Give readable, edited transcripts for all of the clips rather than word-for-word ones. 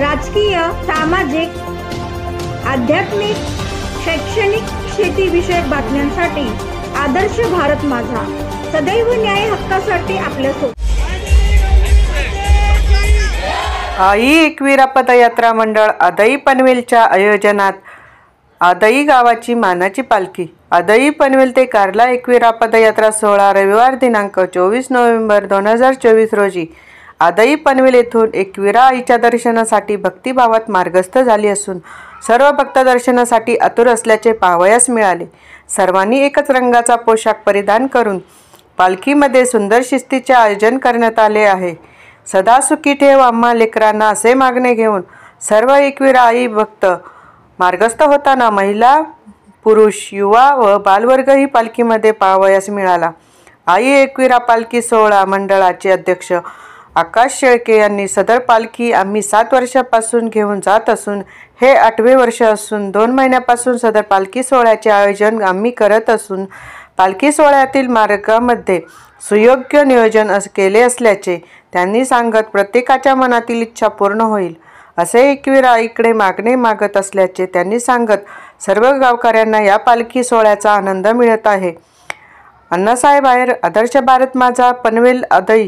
राजकीय, सामाजिक, आध्यात्मिक, शैक्षणिक, शेतीविषयक बातम्यांसाठी आदर्श भारत माझा सदैव न्याय हक्कासाठी आपल्यासोबत। आई एकविरा पदयात्रा मंडळ आदई पनवेलच्या आयोजनात आदई गावाची मानाची पालखी। आदई पनवेल ते कार्ला एकविरा पदयात्रा सोहळा रविवार दिनांक 24 नोव्हेंबर 2024 रोजी आदई पनवेल येथून एकविरा आईच्या दर्शनासाठी भक्तिभावात मार्गस्थ झाली असून सर्व भक्त दर्शनासाठी आतुर असल्याचे पाहावयास मिळाले। सर्वांनी एकच रंगाचा पोशाख परिधान करून पालखीमध्ये सुंदर शिस्तीचे आयोजन करण्यात आले आहे। सदा सुखी ठेव आम्हा लेकरांना असे मागणे घेऊन सर्व एकविरा आई भक्त मार्गस्थ होताना महिला, पुरुष, युवा व बालवर्ग ही पालखीमध्ये पाहावयास मिळाला। आई एकविरा पालखी सोहळा मंडळाचे अध्यक्ष आकाश शेळके यांनी सदर पालखी आम्ही 7 वर्षापासून घेऊन जात असून हे 8वे वर्ष असून 2 महिन्यापासून सदर पालखी सोहळ्याचे आयोजन आम्ही करत असून पालखी सोहळ्यातील मार्गामध्ये सुयोग्य नियोजन केले असल्याचे त्यांनी सांगत प्रत्येकाच्या मनातील इच्छा पूर्ण होईल असे एकविरा आईकडे मागणे मागत असल्याचे त्यांनी सांगत सर्व गावकऱ्यांना या पालखी सोहळ्याचा आनंद मिळत आहे। अण्णासाहेब आहेर, आदर्श भारत माझा, पनवेल, आदई।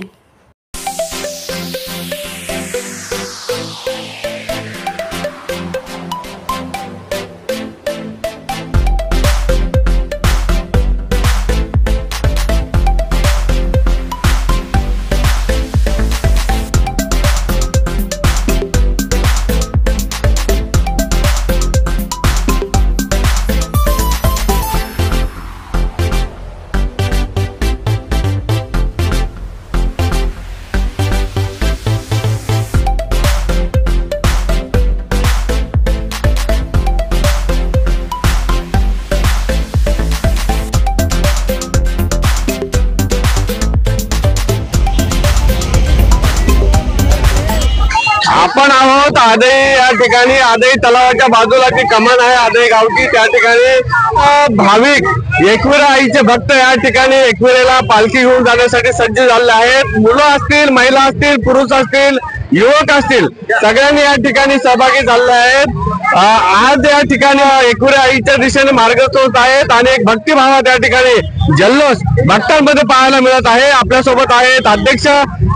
आपण आहोत आदई या ठिकाणी। आदई तलावाच्या बाजूला जी कमान आहे आदई गावची, त्या ठिकाणी भाविक एकविरा आईचे भक्त या ठिकाणी एकविरेला पालखी घेऊन जाण्यासाठी सज्ज झाले आहेत। मुलं असतील, महिला असतील, पुरुष असतील, युवक असतील, सगळ्यांनी या ठिकाणी सहभागी झाले आहेत। आज या ठिकाणी एकविरा आईच्या दिशेने मार्गस्थ होत आहेत आणि एक भक्तिभावात या ठिकाणी जल्लोष भक्तांमध्ये पाहायला मिळत आहे। आपल्यासोबत आहेत अध्यक्ष,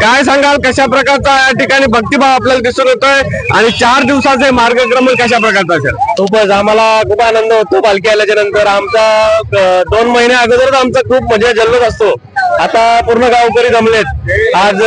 काय सांगाल कशा प्रकारचा या ठिकाणी भक्तिभाव आपल्याला दिसून येतोय आणि 4 दिवसाचे मार्गक्रमण कशा प्रकारचा असेल? खूपच आम्हाला खूप आनंद होतो पालखी आल्याच्या नंतर। आमचा 2 महिन्या अगोदरच आमचा खूप म्हणजे जल्लोष असतो। आता पूर्ण गावकरी जमलेत। आज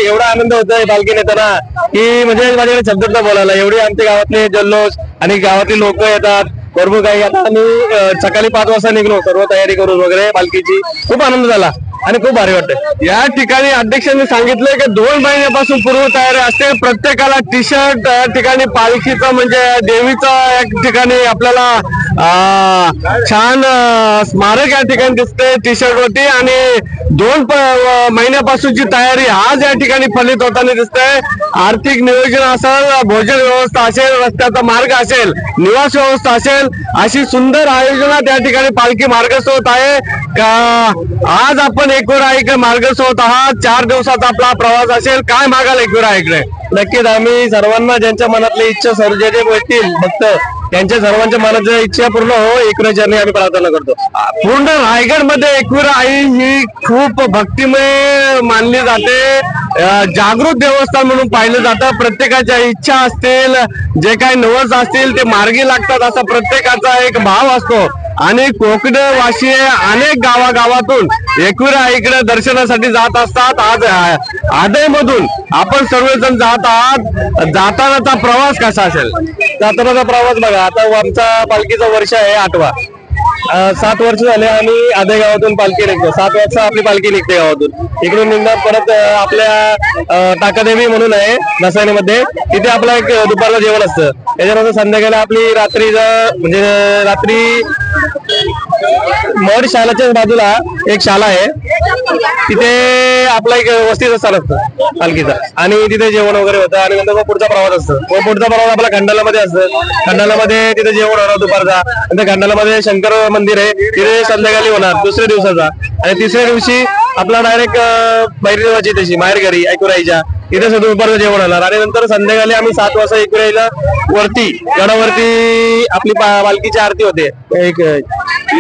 एवढा आनंद होतोय पालखी नेताना की म्हणजे माझ्याकडे शब्दात न बोलायला, एवढी आमच्या गावातले जल्लोष आणि गावातील लोक येतात भरपूर काही। आता आम्ही सकाळी 5 वाजता निघलो सर्व तयारी करून वगैरे पालखीची। खूप आनंद झाला आणि खूप भारी वाटतंय। या ठिकाणी अध्यक्षांनी सांगितलंय की 2 महिन्यापासून पूर्व तयारी असते, प्रत्येकाला टी शर्ट या ठिकाणी पालखीचं म्हणजे देवीचं या ठिकाणी आपल्याला छान स्मारक या ठिकाणी दिसते टी शर्ट वरती आणि 2 महिन्यापासूनची तयारी आज या ठिकाणी फलित होताना दिसतंय। आर्थिक नियोजन असेल, भोजन व्यवस्था असेल, रस्त्याचा मार्ग असेल, निवास व्यवस्था असेल, अशी सुंदर आयोजनात या ठिकाणी पालखी मार्गस्थ होत आहे। आज आपण एकविरा आईकडे मार्गस्थ होत आहात, 4 दिवसाचा आपला प्रवास असेल, काय मागाल एकविरा आईकडे? नक्कीच आम्ही सर्वांना ज्यांच्या मनातली इच्छा सर्व जे भेटतील भक्त त्यांच्या सर्वांच्या मनाच्या इच्छा पूर्ण हो एकविरा चरणी आम्ही प्रार्थना करतो। पूर्ण रायगड मध्ये एकविरा आई ही खूप भक्तिमय मानली जाते, जागृत देवस्थान म्हणून पाहिलं जातं। प्रत्येकाच्या इच्छा असतील, जे काही नवस असतील ते मार्गी लागतात असा प्रत्येकाचा एक भाव असतो आणि कोकणवासी अनेक गावागावातून एकविरा आईकडे दर्शनासाठी जात असतात। आज आदई मधून आपण सर्वजण जात आहात, जातानाचा प्रवास कसा असेल? जातानाचा प्रवास बघा, आता आमचा पालखीचा वर्ष आहे 8वा। 7 वर्ष झाले आम्ही आदई गावातून पालखी निघतो। 7 वाजता आपली पालखी निघते गावातून। इकडून निघणार परत आपल्या टाकादेवी म्हणून आहे नसाणीमध्ये, तिथे आपला एक दुपारला जेवण असतं। त्याच्यानंतर संध्याकाळी आपली रात्रीचं म्हणजे रात्री मड शालाच्या बाजूला एक शाला आहे, तिथे आपला एक वस्तीचं स्थान असतं पालखीचा, आणि तिथे जेवण वगैरे होतं, आणि नंतर मग पुढचा प्रवास असतो. पुढचा प्रवास आपला खंडालामध्ये असतं. खंडालामध्ये तिथे जेवण होणार दुपारचा. नंतर खंडालामध्ये शंकर मंदिर आहे, तिथे संध्याकाळी होणार दुसऱ्या दिवसाचा. आणि तिसऱ्या दिवशी आपला डायरेक्ट बैरदेवाची तशी माहेर घरी ऐकुराईच्या तिथे सुद्धा दुपारचं जेवण होणार. आणि नंतर संध्याकाळी आम्ही 7 वाजता ऐकुराईला वरती गडावरती आपली पालखीची आरती होते.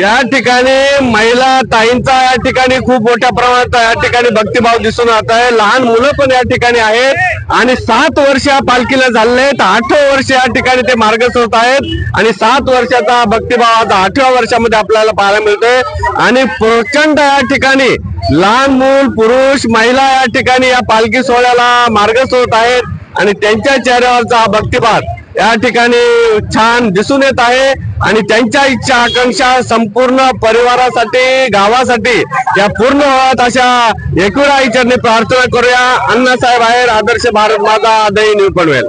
या ठिकाणी महिला ताईंचा या ठिकाणी खूप मोठ्या प्रमाणात या ठिकाणी भक्तिभाव दिसून येत आहे. लहान मुलं पण या ठिकाणी आहेत आणि 7 वर्ष या पालखीला झाले, 8वं वर्ष या ठिकाणी ते मार्गस्थ होत आहेत. आणि 7 वर्षाचा भक्तिभाव आता 8व्या वर्षामध्ये आपल्याला पाहायला मिळतोय. आणि प्रचंड या ठिकाणी लहान मूल, पुरुष, महिला या ठिकाणी या पालखी सोहळ्याला मार्गस्थ होत आहेत. आणि त्यांच्या चेहऱ्यावरचा भक्तिभाव या ठिकाणी छान दिसून येत आहे. आणि त्यांच्या इच्छा आकांक्षा संपूर्ण परिवारासाठी, गावासाठी या पूर्ण होत अशा एकविरा आईचरणी प्रार्थना करूया. अण्णासाहेब आहेर, आदर्श भारत माझा, आदई न्यू पनवेल.